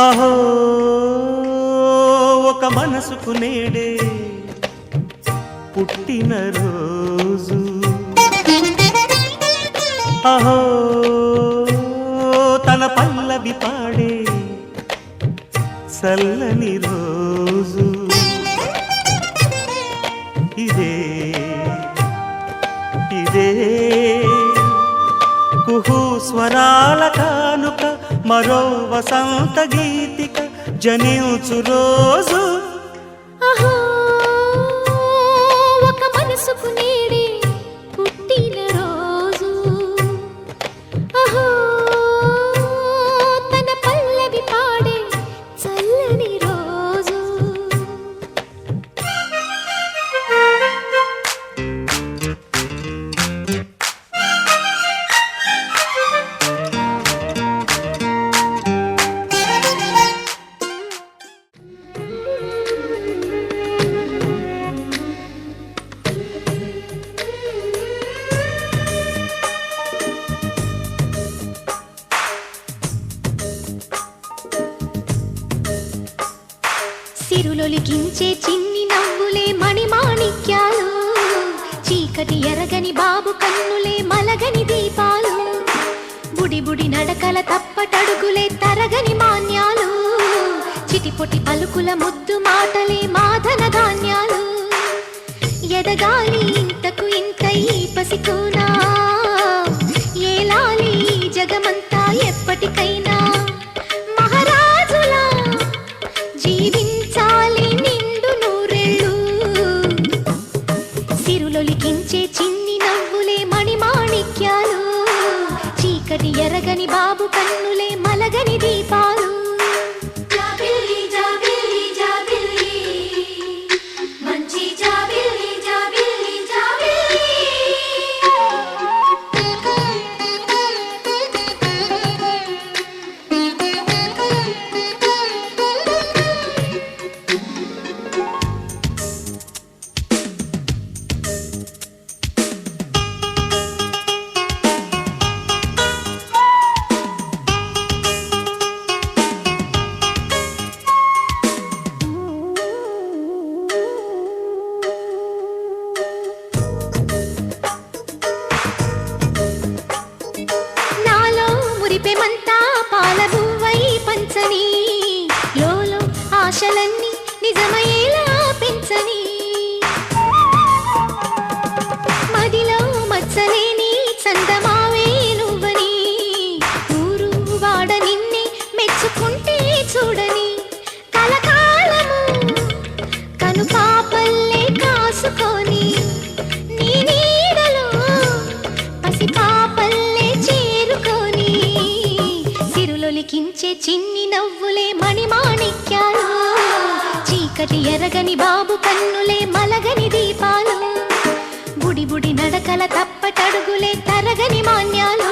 అహో ఒక మనసుకు నేడే పుట్టిన రోజు, అహో తన పల్లవి పాడే చల్లని రోజు, ఇదే ఇదే కుహు స్వరాల కానుక, మరో వసంత గీతిక జనించు రోజు. అహో ఒక మనసుకు నేడే పుట్టిన రోజు, అహో తన పల్లవి పాడే చల్లని రోజు. సిరులొలికించే చిన్ని నవ్వులే మణిమాణిక్యాలు, చీకటి ఎరగని బాబు కన్నులే మలగని దీపాలు, బుడి బుడి నడకల తప్పటడుగులే తరగని మాన్యాలు, చిటిపొటి పలుకుల ముద్దు మాటలే మాధన ధాన్యాలు. ఎదగాలి ఇంతకు ఇంత ఈ పసికోనా, ఏలాలి జగమంతా ఎప్పటికైనా, మహారాజులా జీవించాలి నిండు నూరేళ్ళు. సిరులొలికించే చిన్ని నవ్వులే మణిమాణిక్యాలు, చీకటి ఎరగని బాబు కన్నులే మలగని దీపాలు. జాబిల్లి జాబిల్లి జాబిల్లి మంచి జాబిల్లి జాబిల్లి జాబిల్లి. మురిపెమంతా పాల బువ్వై పంచని లోలో ఆశలన్నీ నిజమయ్యేలా పెంచని మదిలో మచ్చలేని చందమావే నువ్వని ఊరు వాడ నిన్నే మెచ్చుకుంటే చూడని కలకాలము కను పాపల్లే కాసుకొని నీ నీడలో పసి పాపల్లే చేరుకొని సిరులొలికించే చిన్ని నవ్వులే మణిమాణిక్యాలు చీకటి ఎరగని బాబు కన్నులే మలగని దీపాలు బుడి బుడి నడకల తప్పటడుగులే తరగని మాన్యాలు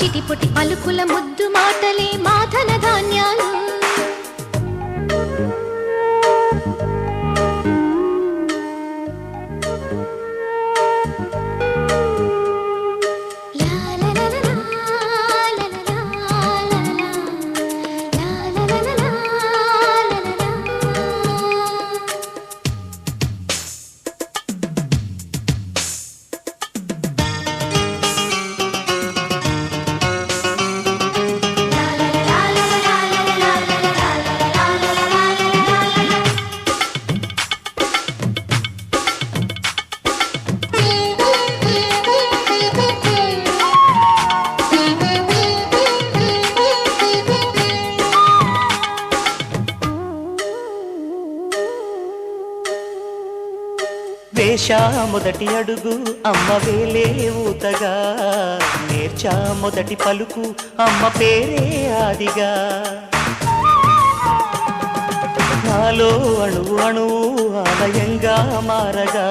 చిటిపొటి పలుకుల ముద్దు మాటలే మాధన ధాన్యాలు వేశా మొదటి అడుగు అమ్మ వేలే ఊతగా నేర్చా మొదటి పలుకు అమ్మ పేరే ఆదిగా నాలో అణువు అణువు ఆలయంగా మారగా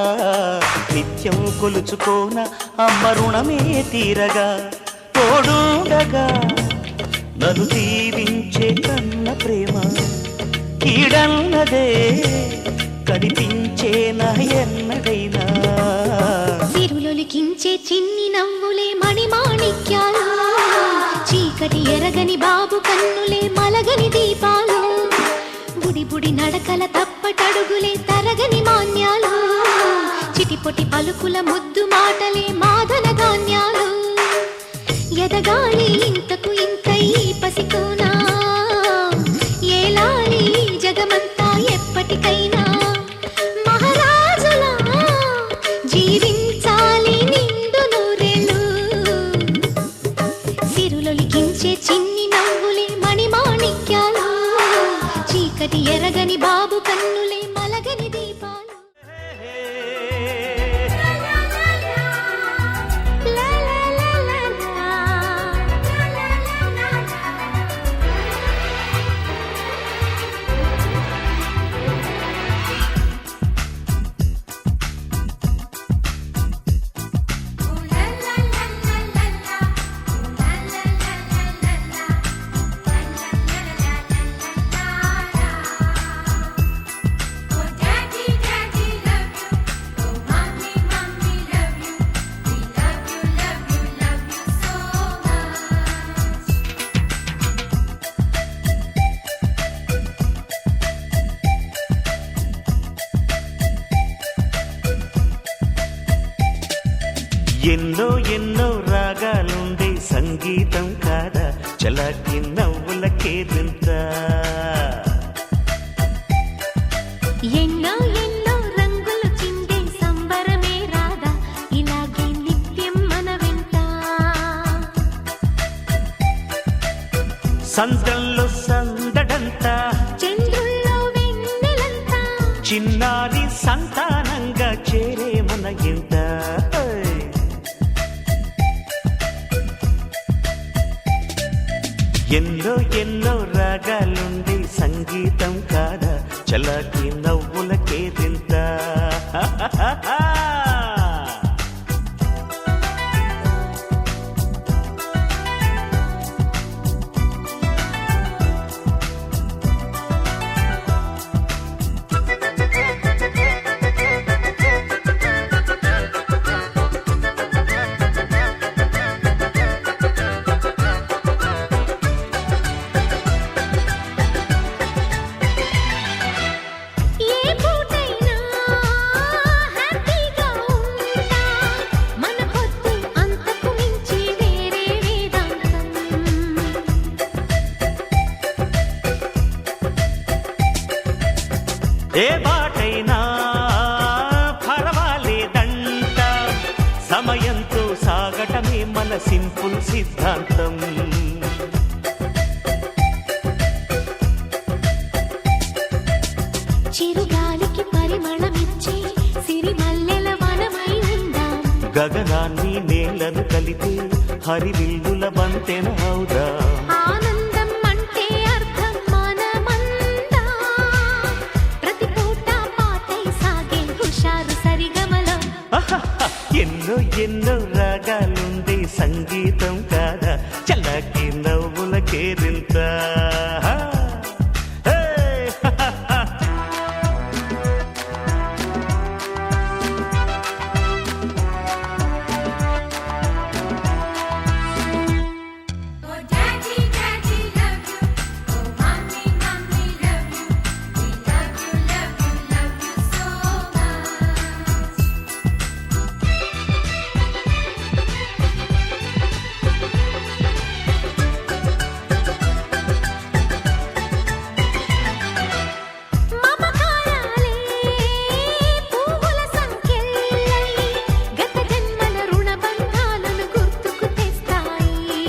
నిత్యం కొలుచుకోన అమ్మ రుణమే తీరగా తోడుండగా నన్ను దీవించే కన్న ప్రేమ కీడన్నదే కనిపించేనా ఎన్నడైనా సిరులొలికించే చిన్ని నవ్వులే మణిమాణిక్యాలు చీకటి ఎరగని బాబు కన్నులే మలగని దీపాలు బుడి బుడి నడకల తప్పటడుగులే తరగని మాన్యాలు చిటిపొటి పలుకుల ముద్దు మాటలే మాదన ధాన్యాలు ఎదగాలి ఇంతకు ఇంతై పసికోనా ఏలాలి జగమంతా ఎప్పటికైనా జీవించాలి నిండు నూరేళ్ళు సిరులొలికించే చిన్ని నవ్వులే మణిమాణిక్యాలు చీకటి ఎరగని బాబు కన్నులే మలగని దీపాలు ఎన్నో ఎన్నో రాగాలుండే సంగీతం కాదా చలాకి నవ్వులకేదంత ఎన్నో ఎన్నో రంగులు చిందే సంబరమే రాదా ఇలాగే నిత్యం మన వెంట సందల్లో సందడంతా చంద్రుల్లో వెన్నెలంతా చిన్నారి సంతానంగా చేరే మన ఇంత ఎన్నో ఎన్నో రాగాలుండే సంగీతం కాదా చలాకి నవ్వులకేదింత ఏ బాటైనా పర్వాలేదంట, సమయంతో సాగటమే మన సింపుల్ సిద్ధాంతం. చిరుగాలికి పరిమళమిచ్చే సిరిమల్లెల వనమై ఉందాం, గగనాన్ని నేలను కలిపే హరివిల్లుల బంతెన అవుదాం. ఆనందం అంటే అర్థం మనమందా, ప్రతి పూట పాటై సాగే హుషారు సరిగమలో. ఎన్నో ఎన్నో రాగాలుండే సంగీతం కాదా, చల్లకి నవ్వుల కేరింత. మమకారాలే పువ్వుల సంకెళ్ళై గత జన్మల రుణబంధాలను గుర్తుకు తెస్తాయి.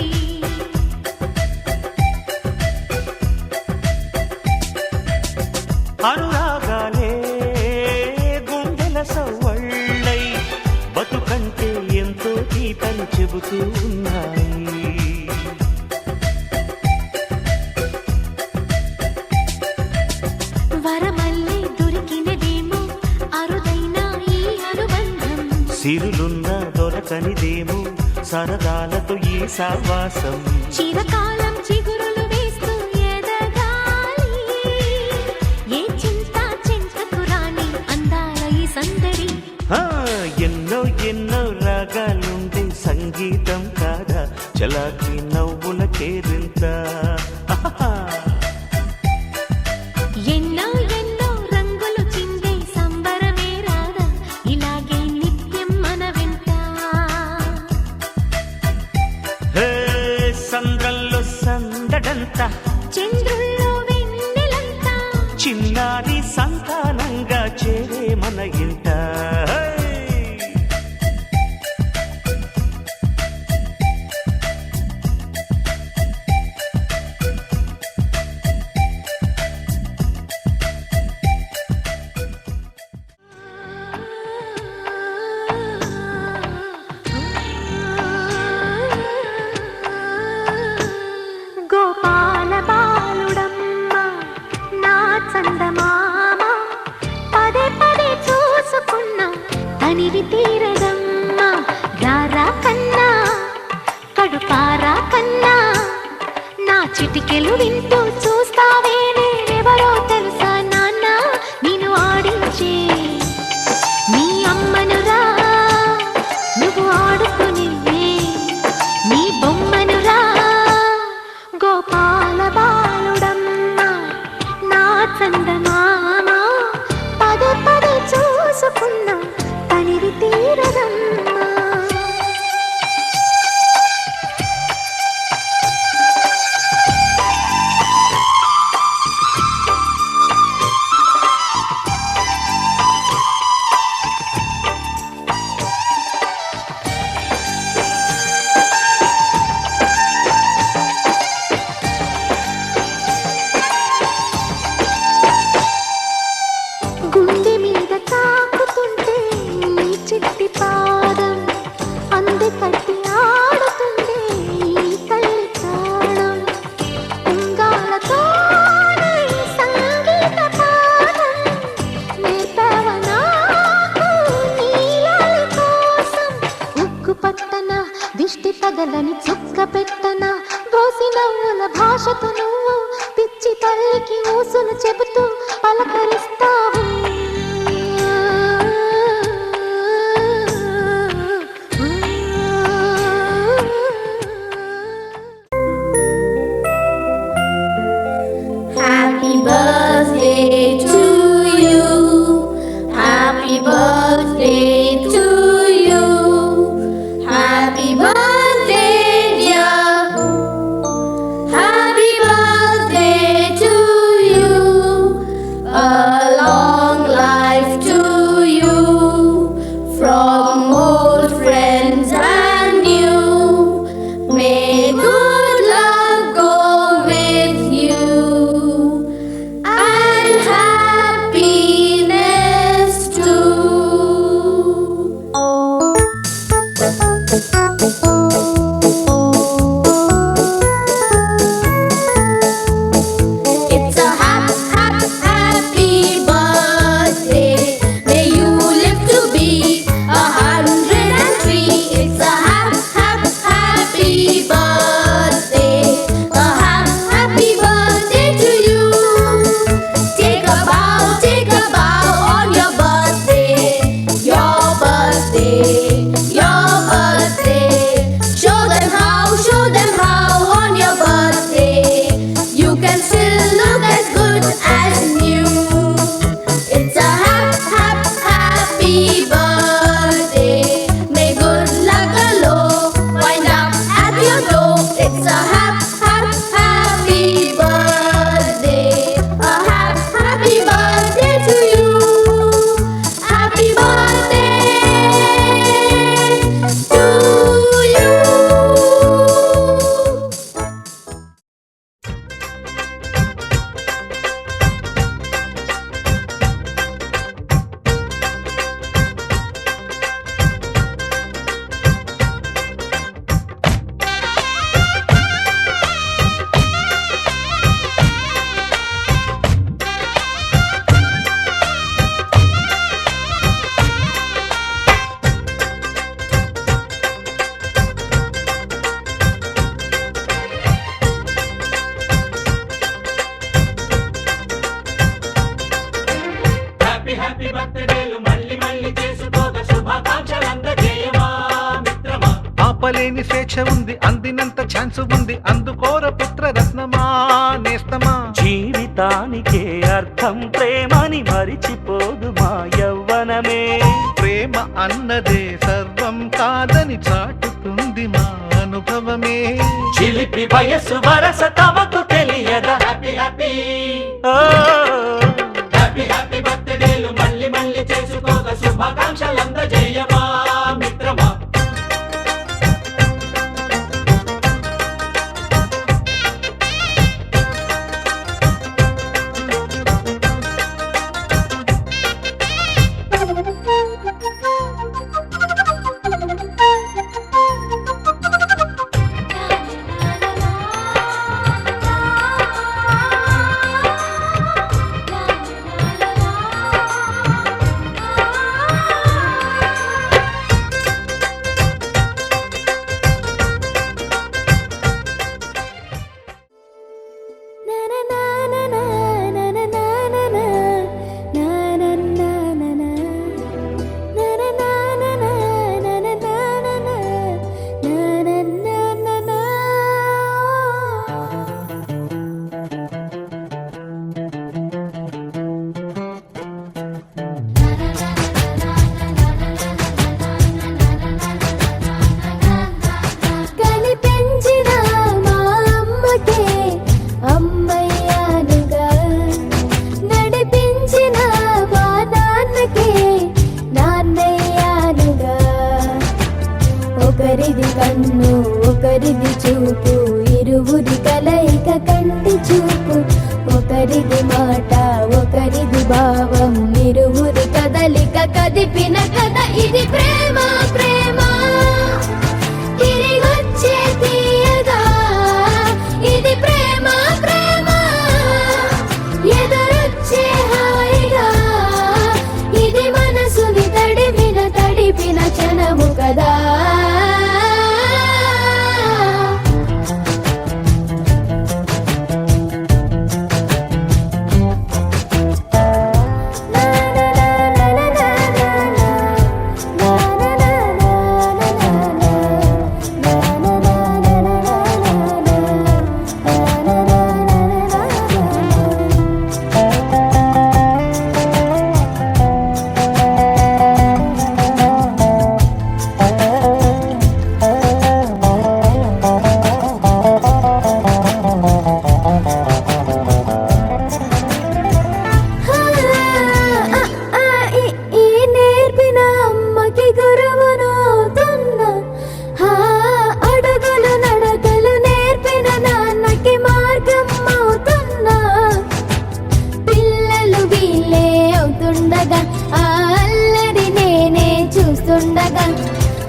అనురాగాలే గుండెల సవ్వళ్ళై బతుకంటే ఎంతో తీపని చెబుతూ ఉన్నాయి. వరమల్లే దొరికినదేమో అరుదైన ఈ అనుబంధం, సిరులున్న దొరకనిదేమో సరదాలతో ఈ సావాసం. చిరకాలం చిగురులు వేస్తూ ఎదగాలి, ఏ చింత చింతకు రాని అందాల ఈ సందడి. ఎన్నో ఎన్నో రాగాలుండే సంగీతం కాదా, చలాకి నవ్వుల కేరింత. ఎన్నో ఎన్నో రంగులు చిందే సంబరమే రాదా, ఇలాగే నిత్యం మన వెంట. హే సంద్రంలో సందడంతా, చంద్రుల్లో వెన్నెలంతా, చిన్నారి సంతానంగా చేరే మన ఇంట. గోపాల బాలుడమ్మ నా చందమామ, పదే పదే చూసుకున్నా తనివి తీరదమ్మ. రారా కన్నా కడుపారా కన్నా, నా చిటికెలు వింటూ చూస్తావే నేనెవరో తెలుసా నాన్న, నేను ఆడించే నీ అమ్మనురా, నువ్వు ఆడుకుని నీ బొమ్మనురా. గోపాల బాలుడమ్మ నా చందమామ, పదే పదే చూసుకున్నా తనివి తీరదమ్మా. గుండె మీద తాకుతుంటే నీ చిట్టి పాదం, అంది కట్టి ఆడుతుండే ఈ తల్లి ప్రాణం. ఉంగాలతో సంగీత పాఠం నేర్పవ నాకు నీలాలి కోసం. ఉక్కు పట్టన దిష్టి తగలని చుక్క పెట్టన, దోసి నవ్వుల భాషతో నువ్వు పిచ్చి తల్లికి ఊసులు చెబుతూ పలకరిస్తావు. Happy birthday to you. Happy birthday to you. Happy birthday, dear. Happy birthday to you. A long లేని స్వేచ్ఛ ఉంది, అందినంత ఛాన్స్ ఉంది, అందుకోర పుత్రరత్నమా నేస్తమా. జీవితానికే అర్థం ప్రేమని మరిచిపోదు మా యవ్వనమే. ప్రేమ అన్నదే సర్వం కాదని చాటుతుంది మా అనుభవమే. చిలిపి వయసు వరస తమకు తెలియదా. హ్యాపీ హ్యాపీ హ్యాపీ హ్యాపీ బర్త్డేలు మళ్ళీ మళ్ళీ చేసుకోక శుభాకాంక్షలందజేయమా మిత్రమా. ఒకరిది కన్ను ఒకరిది చూపు, ఇరువురి కలయిక కంటి చూపు. ఒకరిది మాట ఒకరిది భావం, ఇరువురి కదలిక కదిపిన కథ ఇది ప్రేమ. ప్రేమ తిరిగొచ్చే తీయగా ఇది ప్రేమ. ప్రేమ ఎదురొచ్చే హాయిగా ఇది మనసుని తడిపిన క్షణము కదా.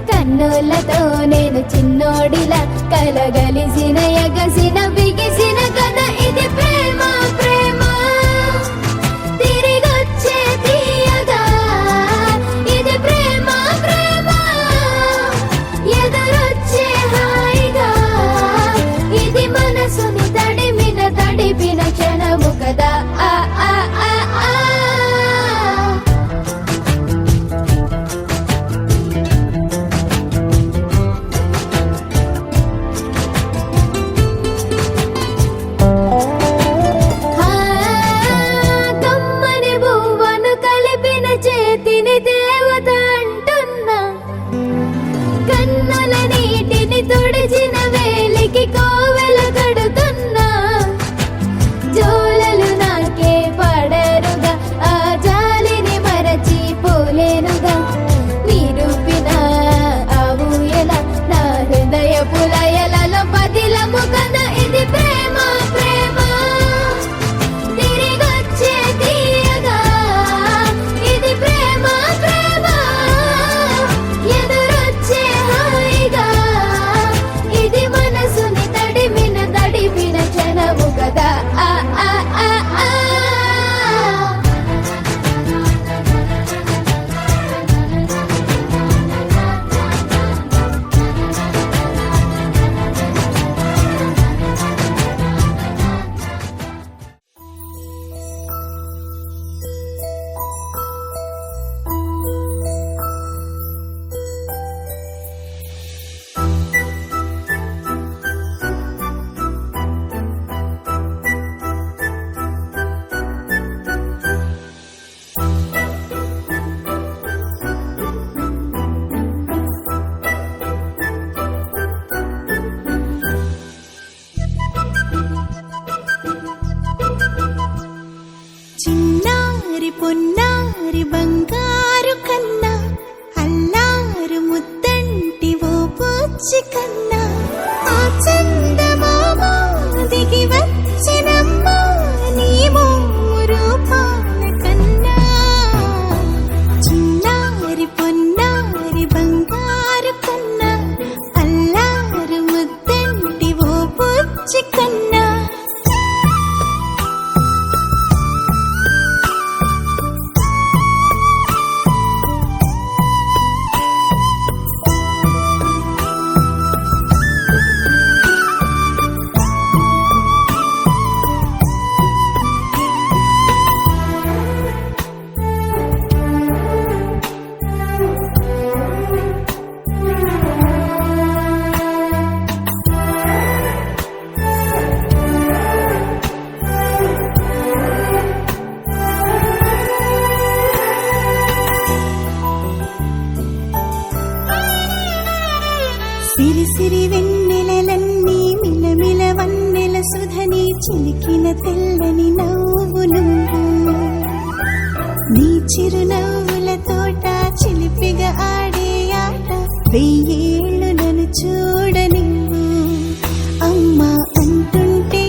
కన్నులతో నేను చిన్నోడిలా కలగలిసిన ఎగసిన బిగిసిన కథ ఇది ప్రేమ. ప్రేమ తిరిగొచ్చే తీయగా ఇది ప్రేమ. ప్రేమ ఎదురొచ్చే హాయిగా ఇది మనసుని తడిపిన క్షణము కదా. ఆ ఆ ఆ ఆ బుజ్జి కన్నా సిరి సిరి వెన్నెలలన్నీ మిలమిల వన్నెల సుధని చిలికిన తెల్లని నవ్వు నువ్వు నీ చిరునవ్వుల తోట చిలిపిగా ఆడే ఆట వెయ్యేళ్ళు నన్ను చూడనివ్వు అమ్మా అంటుంటే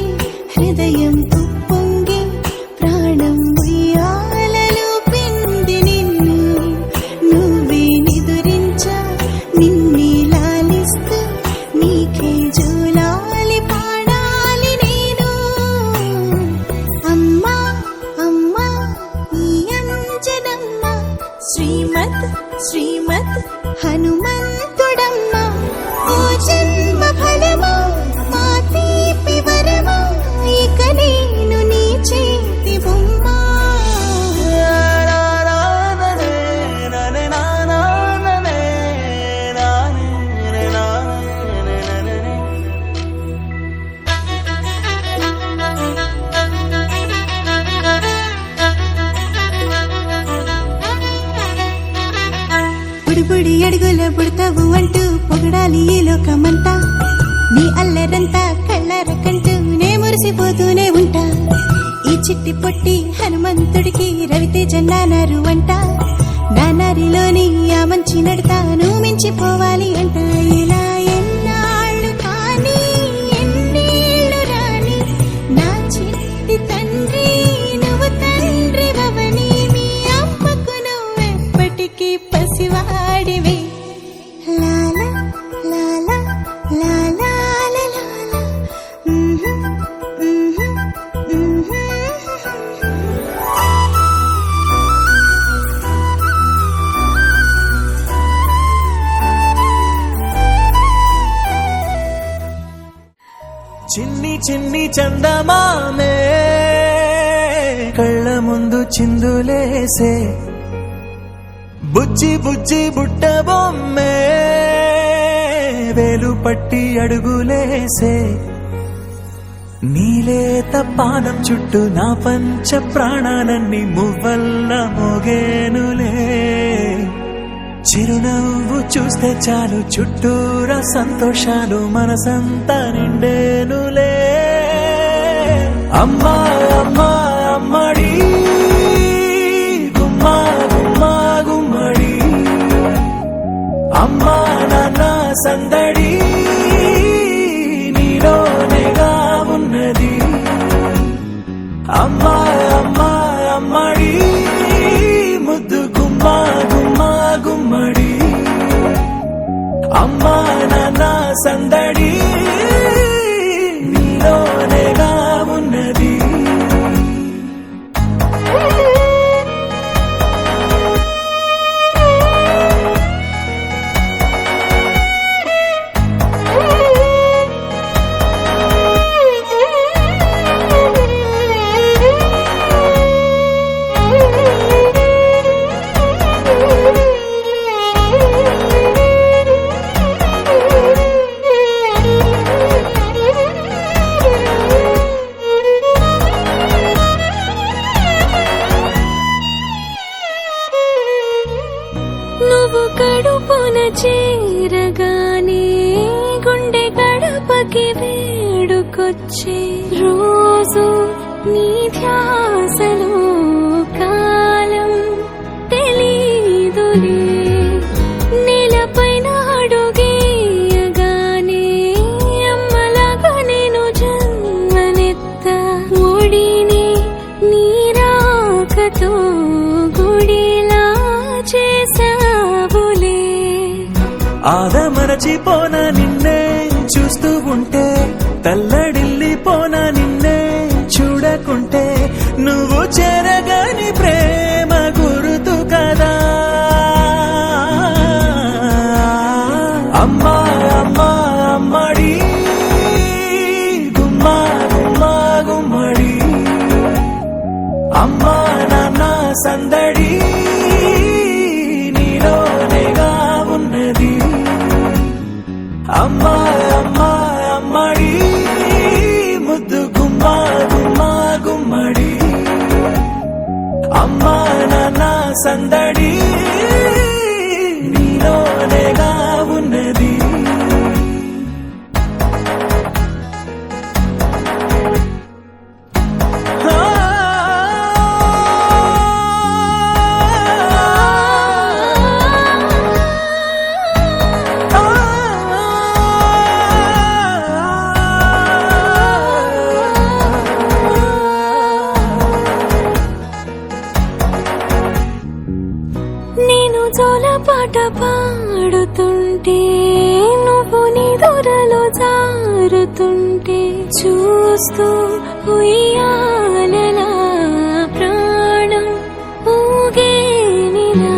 హృదయం ఉప్పొంగి ప్రాణం ఉయ్యాలలో పిండి నిన్ను నువ్వే నిదురించా నిన్నే లాలిస్తూ నీకే జూలాలి పాడాలి నేను అమ్మా అమ్మా ఈ అంజనమ్మ శ్రీమత్ శ్రీమత్ హనుమంతుడమ్మ ఓ జన్మ ఫలమా మా తీపి వరమా ఇక నేను నీ చేతి బొమ్మ బుడిబుడి అడుగుల పుడతావు అంటూ పొగడాలి ఈ లోకమంతా నీ అల్లరంతా కళ్ళరకంటూ నే మురిసిపోతూనే ఉంటా ఈ చిట్టి పొట్టి హనుమంతుడికి రవితేజ నానారు అంట నానారిలోని ఆ మంచి నడతా నువ్వు మించిపోవాలి అంట ఇలా ఎన్నాళ్ళు కానీ ఎన్నేళ్ళు రాని నా చిట్టి తండ్రి నువ్వు తండ్రి వవని మీ అమ్మకు నువ్వెప్పటికీ పసివాడివి లాలా లాలా లాలా లాలా చిన్ని చిన్ని చందమామే కళ్ళ ముందు చిందులేసే బుజ్జి బుజ్జి బుట్ట బొమ్మే వేలు పట్టి అడుగులేసే నీలేత పానం చుట్టూ నా పంచ ప్రాణాలన్నీ మువ్వల్ల మోగేనులే చిరునవ్వు చూస్తే చాలు చుట్టూరా సంతోషాలు మనసంతా నిండేనులే అమ్మా అమ్మా అమ్మడి గుమ్మా గుమ్మా గుమ్మడి అమ్మా నాన్న సందడి నీలోనేగా ఉన్నది అమ్మా అమ్మా అమ్మడి ముద్దు గుమ్మా గుమ్మా గుమ్మడి అమ్మా నాన్న సందడి నీలోనేగా ఉన్నది నువ్వు కడుపున చేరగానే గుండె గడపకి వేడుకొచ్చే రోజు నీ ధ్యాసలో కాలం తెలీదులే నేలపైన అడుగేయగానే అమ్మలాగా నేను జన్మనెత్త ఒడిని నీరాకతో గుడిలా చేసావులే ఆదమరచిపోన నిన్నే చూస్తూ ఉంటే తల్లడిల్లు సందడి నీలోనేగా ఉన్నది అమ్మా అమ్మా అమ్మడి ముద్దు గుమ్మా గుమ్మా గుమ్మడి అమ్మా నాన్న సందడి నీలోనేగా ఉన్నది పాట పాడుతుంటే నువ్వు నీ దూరలో జారుతుంటే చూస్తూ ఉయ్యాలలా ప్రాణం ఊగేనిలా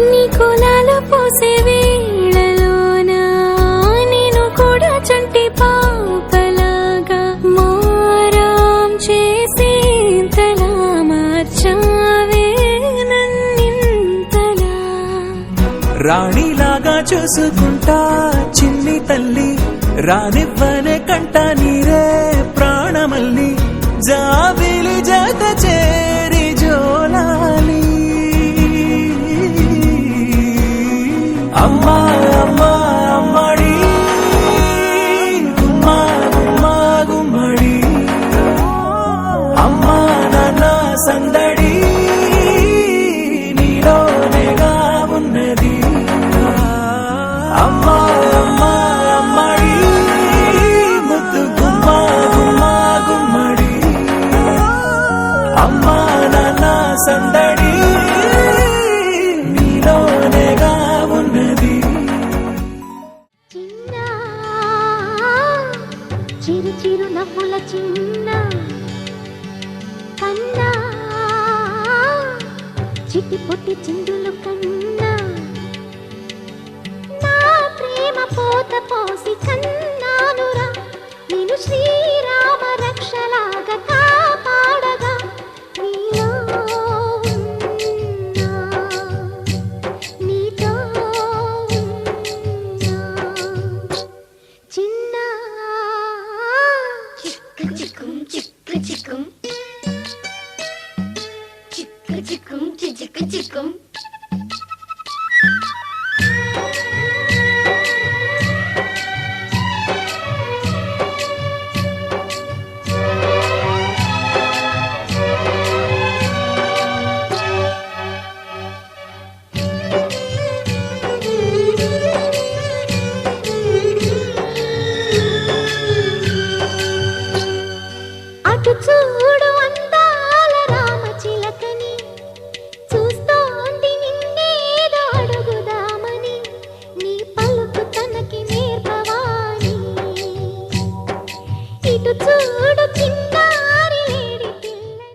నీ కులాలు పోసే వేళలోనా నేను కూడా చంటి పాపలాగా మారాం చేసేంతలా మార్చావే రాణిలాగా చూసుకుంటా చిన్ని తల్లి రానివ్వనే కంట నీరే ప్రాణమల్లి జాబిలి జత చేరి జోలాలి అమ్మా అమ్మా అమ్మడి గుమ్మా గుమ్మా గుమ్మడి అమ్మా నాన్న సందడి నీలోనేగా ఉన్నది అమ్మా అమ్మా అమ్మడి ముద్దు గుమ్మా గుమ్మా గుమ్మడి అమ్మా నాన్న సందడి నీలోనేగా ఉన్నది చిన్న చిరు చిరు నవ్వుల చిన్న కన్నా చిట్టి పొట్టి చిందులు కన్నా నా ప్రేమ పోత పోసి కన్నానురా నేను శ్రీరామ రక్షలాగా కాపాడగా నీలో ఉన్నా, నీతో ఉన్నా. చిన్న చిక్కు చిక్కుం చిక్కు చిక్కుం చిక్కు చిక్కుం చిక్కు చిక్కుం అటు చూడు అందాల రామచిలకని చూస్తోంది నిన్నేదో అడుగుదామని నీ పలుకు తనకి నేర్పవాని ఇటు చూడు చిన్నారి లేడి పిల్లని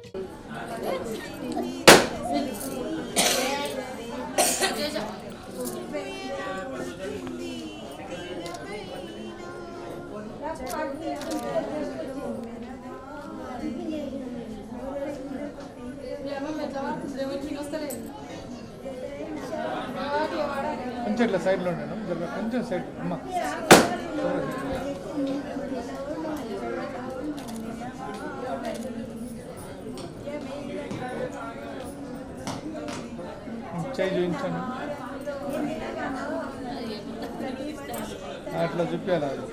కొంచెం ఇట్లా సైడ్లో నేను కొంచెం సైడ్ అమ్మ చేయి చూపించాను అట్లా చూపించాలి అది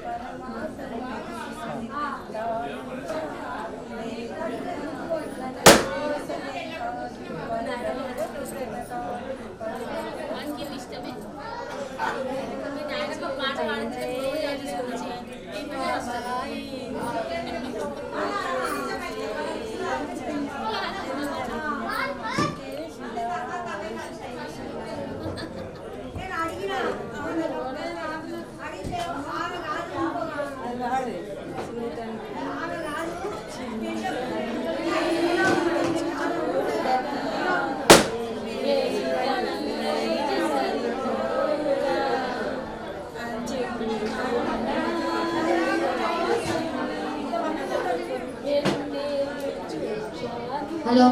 హలో